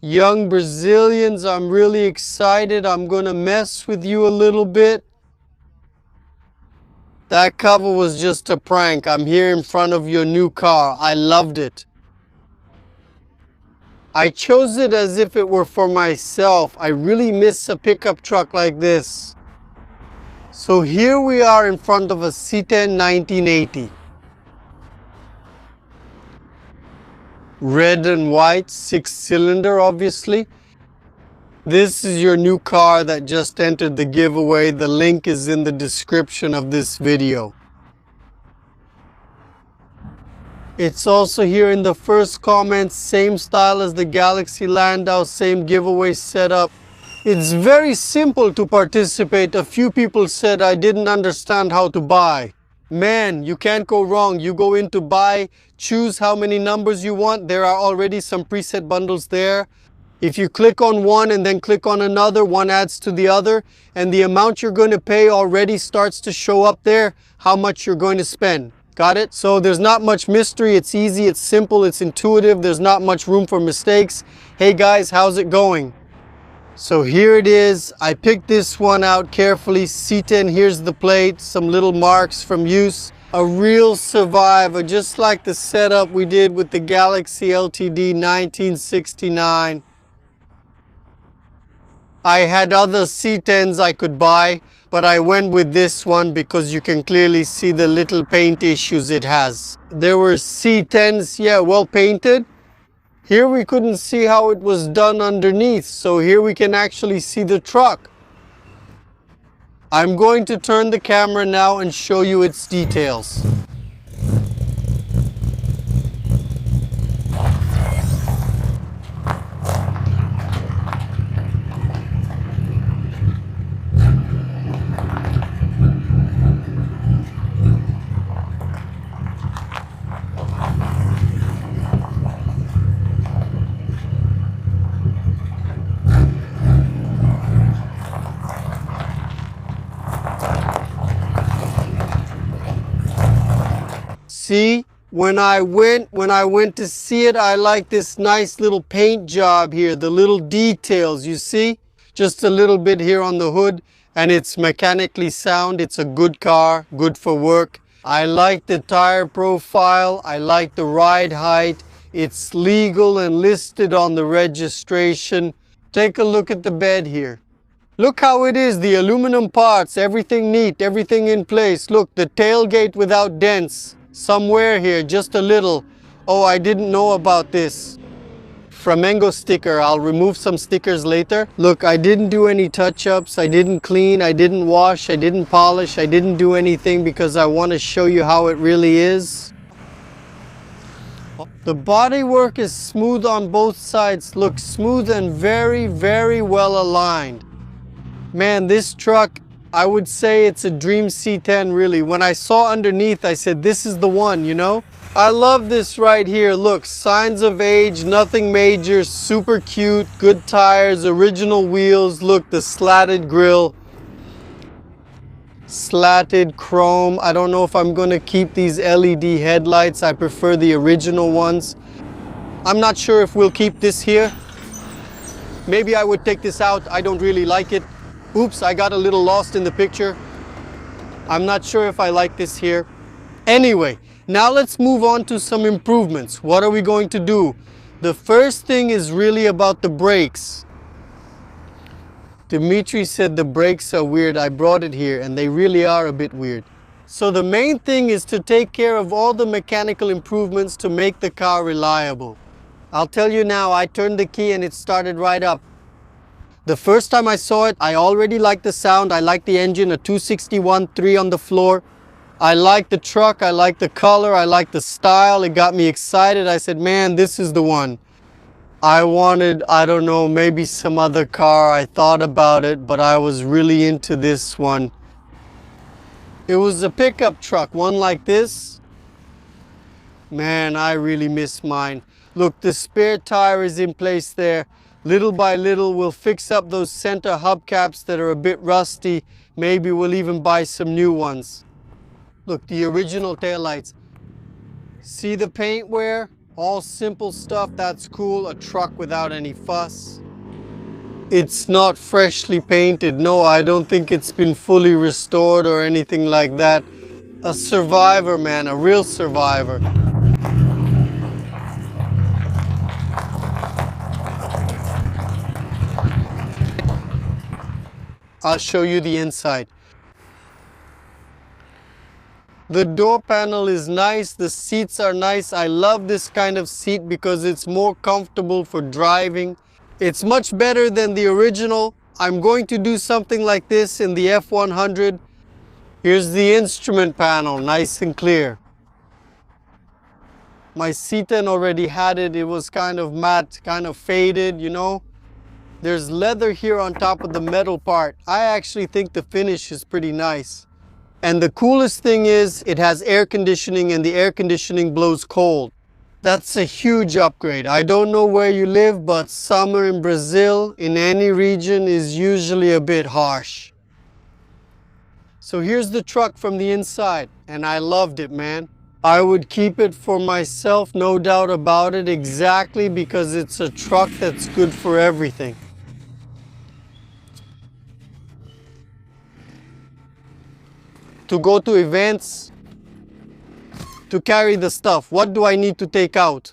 Young Brazilians, I'm really excited. I'm gonna mess with you a little bit. That cover was just a prank. I'm here in front of your new car. I loved it. I chose it as if it were for myself. I really miss a pickup truck like this. So here we are in front of a C10 1980. Red and white, 6-cylinder obviously. This is your new car that just entered the giveaway. The link is in the description of this video. It's also here in the first comment, same style as the Galaxy Landau, same giveaway setup. It's very simple to participate. A few people said I didn't understand how to buy. Man, you can't go wrong. You go into buy, choose how many numbers you want. There are already some preset bundles there. If you click on one and then click on another, one adds to the other, and the amount you're going to pay already starts to show up there, how much you're going to spend. Got it? So there's not much mystery. It's easy, it's simple, it's intuitive. There's not much room for mistakes. Hey guys, how's it going? So here it is. I picked this one out carefully. C10, here's the plate, some little marks from use. A real survivor, just like the setup we did with the Galaxy LTD 1969. I had other C10s I could buy, but I went with this one because you can clearly see the little paint issues it has. There were C10s, yeah, well painted. Here we couldn't see how it was done underneath, so here we can actually see the truck. I'm going to turn the camera now and show you its details. See, when I went to see it, I like this nice little paint job here, the little details, you see? Just a little bit here on the hood, and it's mechanically sound. It's a good car, good for work. I like the tire profile. I like the ride height. It's legal and listed on the registration. Take a look at the bed here. Look how it is, the aluminum parts, everything neat, everything in place. Look, the tailgate without dents. Somewhere here, just a little. Oh, I didn't know about this. Flamengo sticker. I'll remove some stickers later. Look, I didn't do any touch-ups. I didn't clean. I didn't wash. I didn't polish. I didn't do anything because I want to show you how it really is. The bodywork is smooth on both sides. Looks smooth and very, very well aligned. Man, this truck, I would say it's a dream C10 really. When I saw underneath, I said, this is the one, you know? I love this right here. Look, signs of age, nothing major, super cute, good tires, original wheels. Look, the slatted grille, slatted chrome. I don't know if I'm gonna keep these LED headlights. I prefer the original ones. I'm not sure if we'll keep this here. Maybe I would take this out. I don't really like it. Oops, I got a little lost in the picture. I'm not sure if I like this here. Anyway, now let's move on to some improvements. What are we going to do? The first thing is really about the brakes. Dimitri said the brakes are weird. I brought it here and they really are a bit weird. So the main thing is to take care of all the mechanical improvements to make the car reliable. I'll tell you now, I turned the key and it started right up. The first time I saw it, I already liked the sound. I liked the engine, a 261.3 on the floor. I liked the truck, I liked the color, I liked the style. It got me excited. I said, man, this is the one. I wanted, I don't know, maybe some other car. I thought about it, but I was really into this one. It was a pickup truck, one like this. Man, I really miss mine. Look, the spare tire is in place there. Little by little, we'll fix up those center hubcaps that are a bit rusty. Maybe we'll even buy some new ones. Look, the original taillights. See the paint wear? All simple stuff, that's cool. A truck without any fuss. It's not freshly painted. No, I don't think it's been fully restored or anything like that. A survivor, man, a real survivor. I'll show you the inside. The door panel is nice, the seats are nice. I love this kind of seat because it's more comfortable for driving. It's much better than the original. I'm going to do something like this in the F100. Here's the instrument panel, nice and clear. My C10 already had it. It was kind of matte, kind of faded, you know. There's leather here on top of the metal part. I actually think the finish is pretty nice. And the coolest thing is it has air conditioning, and the air conditioning blows cold. That's a huge upgrade. I don't know where you live, but summer in Brazil, in any region, is usually a bit harsh. So here's the truck from the inside, and I loved it, man. I would keep it for myself, no doubt about it, exactly because it's a truck that's good for everything. To go to events, to carry the stuff. What do I need to take out?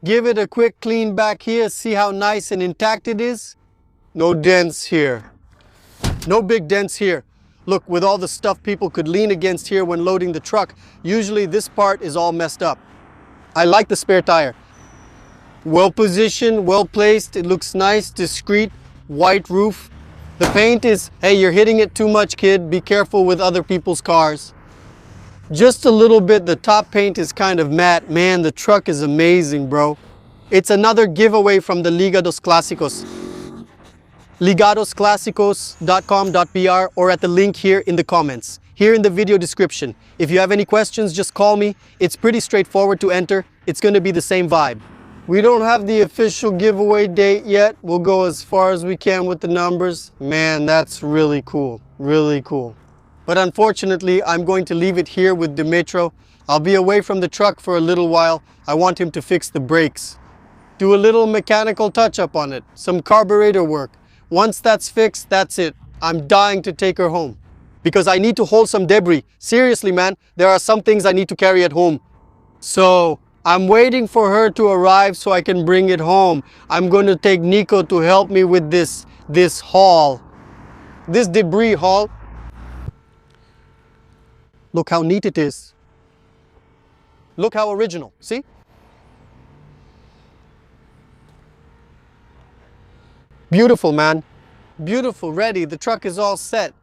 Give it a quick clean back here. See how nice and intact it is? No dents here. No big dents here. Look, with all the stuff people could lean against here when loading the truck, usually this part is all messed up. I like the spare tire. Well positioned, well placed. It looks nice, discreet, white roof. The paint is, hey, you're hitting it too much, kid. Be careful with other people's cars. Just a little bit, the top paint is kind of matte. Man, the truck is amazing, bro. It's another giveaway from the Liga dos Clásicos. ligadosclasicos.com.br or at the link here in the comments. Here in the video description. If you have any questions, just call me. It's pretty straightforward to enter. It's going to be the same vibe. We don't have the official giveaway date yet. We'll go as far as we can with the numbers. Man, that's really cool. Really cool. But unfortunately, I'm going to leave it here with Dimitro. I'll be away from the truck for a little while. I want him to fix the brakes. Do a little mechanical touch-up on it. Some carburetor work. Once that's fixed, that's it. I'm dying to take her home. Because I need to hold some debris. Seriously, man, there are some things I need to carry at home. So I'm waiting for her to arrive so I can bring it home. I'm going to take Nico to help me with this haul. This debris haul. Look how neat it is. Look how original. See? Beautiful, man. Beautiful, ready. The truck is all set.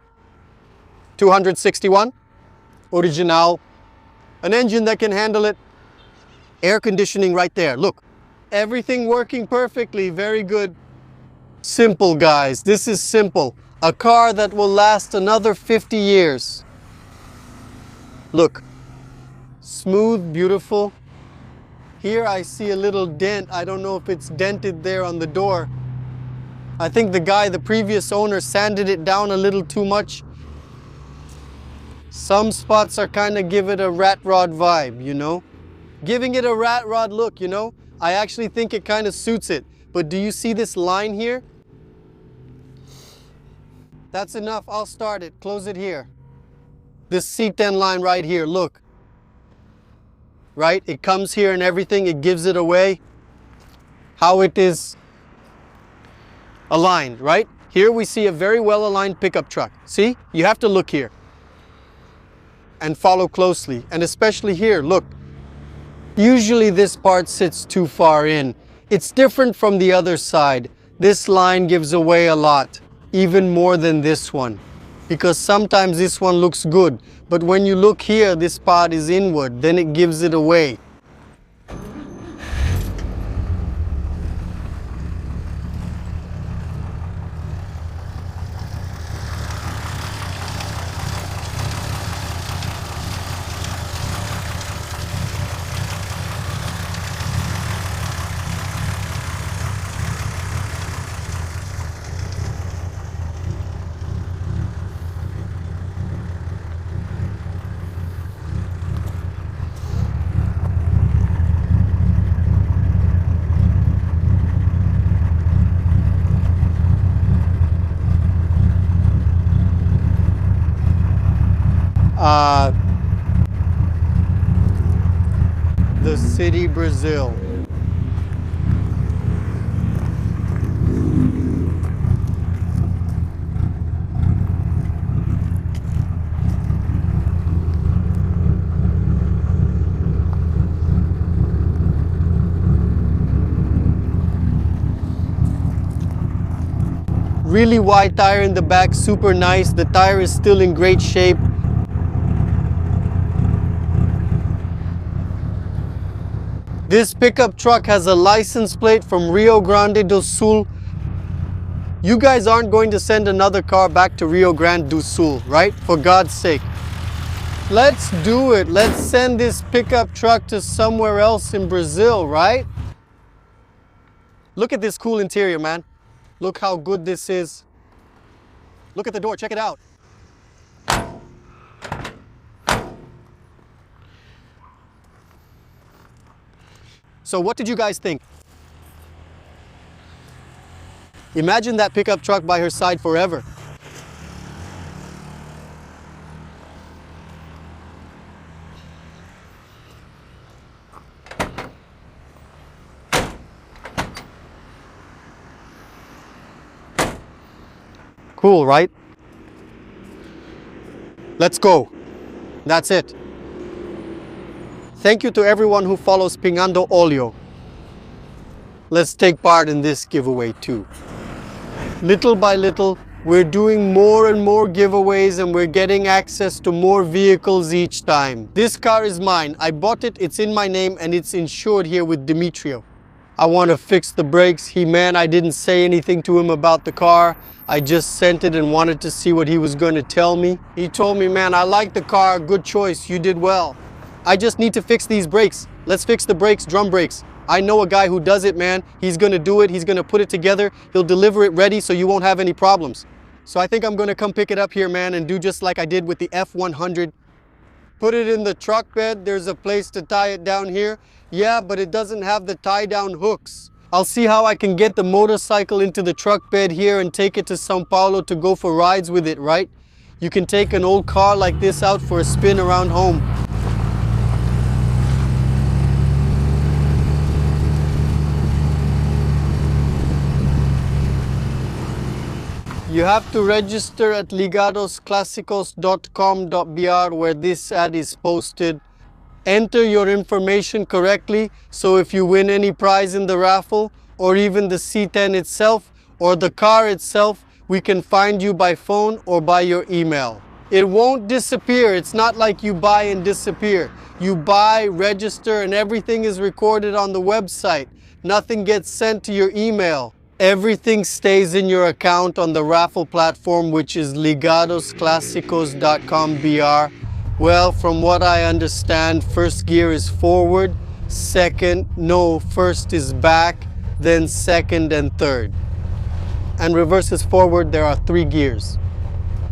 261. Original. An engine that can handle it. Air conditioning right there. Look. Everything working perfectly. Very good. Simple, guys. This is simple. A car that will last another 50 years. Look. Smooth, beautiful. Here I see a little dent. I don't know if it's dented there on the door. I think the previous owner, sanded it down a little too much. Some spots are kind of give it a rat rod vibe, you know? Giving it a rat rod look, you know? I actually think it kind of suits it. But do you see this line here? That's enough. I'll start it. Close it here. This C10 line right here, look. Right? It comes here and everything. It gives it away. How it is aligned, right? Here we see a very well aligned pickup truck. See? You have to look here and follow closely. And especially here, look. Usually this part sits too far in. It's different from the other side. This line gives away a lot, even more than this one. Because sometimes this one looks good, but when you look here, this part is inward, then it gives it away. the city Brazil. Really wide tire in the back, super nice. The tire is still in great shape. This pickup truck has a license plate from Rio Grande do Sul. You guys aren't going to send another car back to Rio Grande do Sul, right? For God's sake. Let's do it. Let's send this pickup truck to somewhere else in Brazil, right? Look at this cool interior, man. Look how good this is. Look at the door, check it out. So what did you guys think? Imagine that pickup truck by her side forever. Cool, right? Let's go. That's it. Thank you to everyone who follows Pingando Oleo. Let's take part in this giveaway too. Little by little, we're doing more and more giveaways and we're getting access to more vehicles each time. This car is mine. I bought it, it's in my name, and it's insured here with Demetrio. I want to fix the brakes. I didn't say anything to him about the car. I just sent it and wanted to see what he was going to tell me. He told me, man, I like the car, good choice, you did well. I just need to fix these brakes. Let's fix the brakes, drum brakes. I know a guy who does it, man. He's going to do it, he's going to put it together, he'll deliver it ready so you won't have any problems. So I think I'm going to come pick it up here, man, and do just like I did with the F100. Put it in the truck bed, there's a place to tie it down here. Yeah, but it doesn't have the tie down hooks. I'll see how I can get the motorcycle into the truck bed here and take it to Sao Paulo to go for rides with it, right? You can take an old car like this out for a spin around home. You have to register at ligadosclassicos.com.br where this ad is posted. Enter your information correctly, so if you win any prize in the raffle, or even the C10 itself, or the car itself, we can find you by phone or by your email. It won't disappear. It's not like you buy and disappear. You buy, register, and everything is recorded on the website. Nothing gets sent to your email. Everything stays in your account on the raffle platform, which is ligadosclassicos.com.br. Well, from what I understand, first gear is forward, first is back, then second and third. And reverse is forward, there are 3 gears.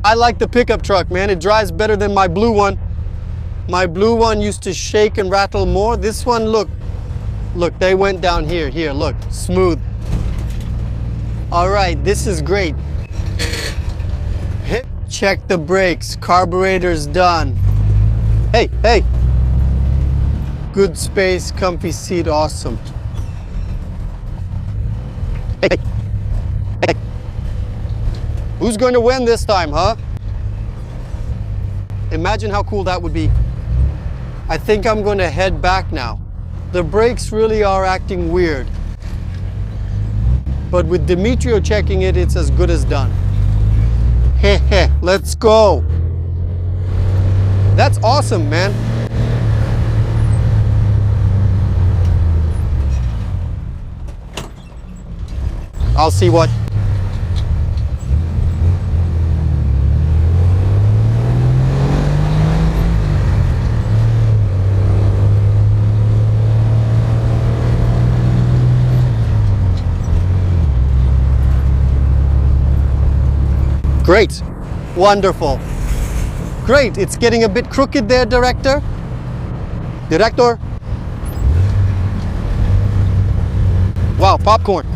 I like the pickup truck, man. It drives better than my blue one. My blue one used to shake and rattle more. This one, look, they went down here, look, smooth. All right, this is great. Check the brakes, carburetor's done. Hey. Good space, comfy seat, awesome. Hey. Who's going to win this time, huh? Imagine how cool that would be. I think I'm going to head back now. The brakes really are acting weird. But with Demetrio checking it, it's as good as done. Let's go. That's awesome, man. I'll see what. Great. Wonderful. Great. It's getting a bit crooked there, Director. Wow, popcorn.